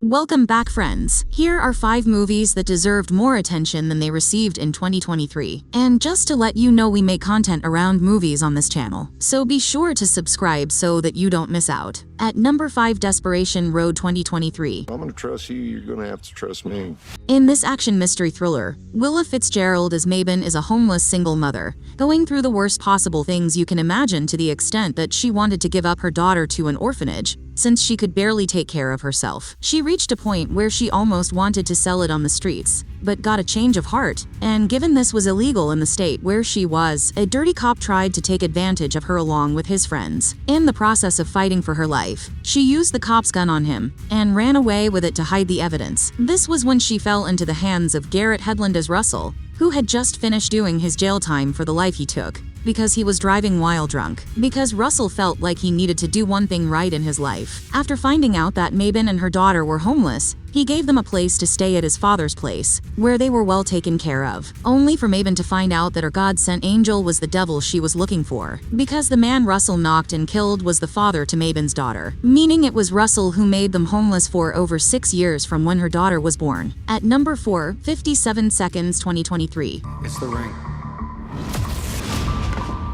Welcome back, friends. Here are 5 movies that deserved more attention than they received in 2023. And just to let you know, we make content around movies on this channel, so be sure to subscribe so that you don't miss out. At number 5, Desperation Road 2023. I'm gonna trust you, you're gonna have to trust me. In this action mystery thriller, Willa Fitzgerald as Mabon is a homeless single mother, going through the worst possible things you can imagine, to the extent that she wanted to give up her daughter to an orphanage, since she could barely take care of herself. She reached a point where she almost wanted to sell it on the streets, but got a change of heart, and given this was illegal in the state where she was, a dirty cop tried to take advantage of her along with his friends. In the process of fighting for her life, she used the cop's gun on him, and ran away with it to hide the evidence. This was when she fell into the hands of Garrett Hedlund as Russell, who had just finished doing his jail time for the life he took, because he was driving while drunk. Because Russell felt like he needed to do one thing right in his life. After finding out that Mabon and her daughter were homeless, he gave them a place to stay at his father's place, where they were well taken care of, only for Mabon to find out that her God-sent angel was the devil she was looking for, because the man Russell knocked and killed was the father to Mabon's daughter, meaning it was Russell who made them homeless for over 6 years from when her daughter was born. At number 4, 57 Seconds 2023. It's the ring.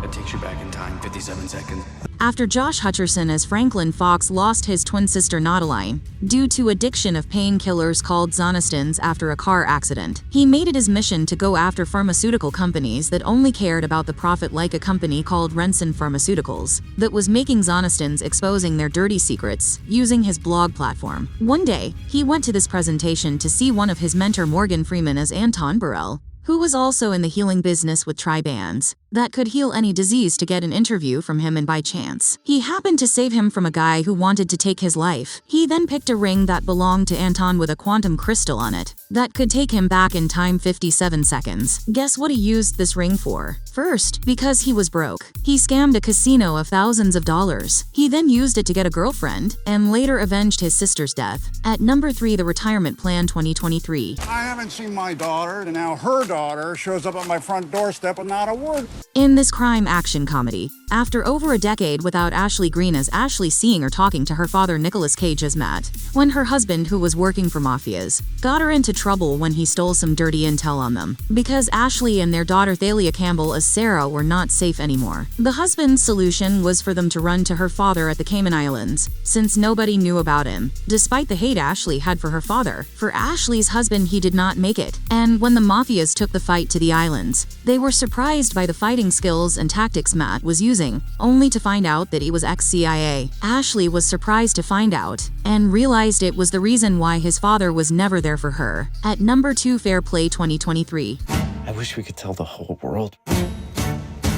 It takes you back in time 57 seconds. After Josh Hutcherson as Franklin Fox lost his twin sister Naudeline due to addiction of painkillers called Zonestans after a car accident, he made it his mission to go after pharmaceutical companies that only cared about the profit, like a company called Renson Pharmaceuticals that was making Zonestans, exposing their dirty secrets using his blog platform. One day, he went to this presentation to see one of his mentor Morgan Freeman as Anton Burrell, who was also in the healing business with tri-bands that could heal any disease, to get an interview from him, and by chance, he happened to save him from a guy who wanted to take his life. He then picked a ring that belonged to Anton with a quantum crystal on it that could take him back in time 57 seconds. Guess what he used this ring for? First, because he was broke, he scammed a casino of thousands of dollars. He then used it to get a girlfriend, and later avenged his sister's death. At number 3, The Retirement Plan 2023. I haven't seen my daughter, and now her daughter shows up at my front doorstep with not a word. In this crime action comedy, after over a decade without Ashley Greene as Ashley seeing or talking to her father Nicolas Cage as Matt, when her husband, who was working for mafias, got her into trouble when he stole some dirty intel on them, because Ashley and their daughter Thalia Campbell as Sarah were not safe anymore. The husband's solution was for them to run to her father at the Cayman Islands, since nobody knew about him, despite the hate Ashley had for her father. For Ashley's husband, he did not make it, and when the mafias took the fight to the islands, they were surprised by the fighting skills and tactics Matt was using, only to find out that he was ex-CIA. Ashley was surprised to find out, and realized it was the reason why his father was never there for her. At number 2, Fair Play 2023. I wish we could tell the whole world.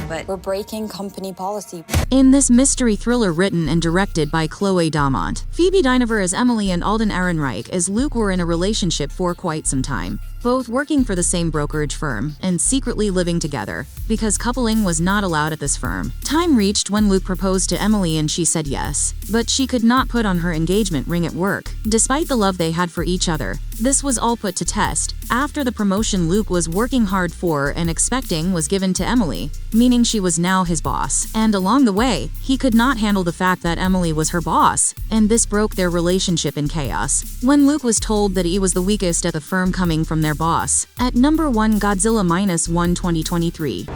But we're breaking company policy. In this mystery thriller written and directed by Chloe Damont, Phoebe Dynevor as Emily and Alden Ehrenreich as Luke were in a relationship for quite some time, both working for the same brokerage firm and secretly living together, because coupling was not allowed at this firm. Time reached when Luke proposed to Emily and she said yes, but she could not put on her engagement ring at work, despite the love they had for each other. This was all put to test after the promotion Luke was working hard for and expecting was given to Emily, meaning she was now his boss. And along the way, he could not handle the fact that Emily was her boss, and this broke their relationship in chaos. When Luke was told that he was the weakest at the firm coming from their boss. At number 1, Godzilla -1 2023.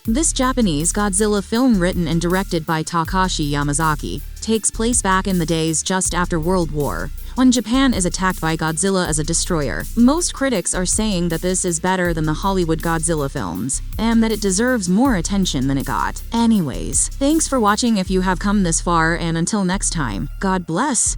This Japanese Godzilla film, written and directed by Takashi Yamazaki, takes place back in the days just after World War, when Japan is attacked by Godzilla as a destroyer. Most critics are saying that this is better than the Hollywood Godzilla films, and that it deserves more attention than it got. Anyways, thanks for watching if you have come this far, and until next time, God bless.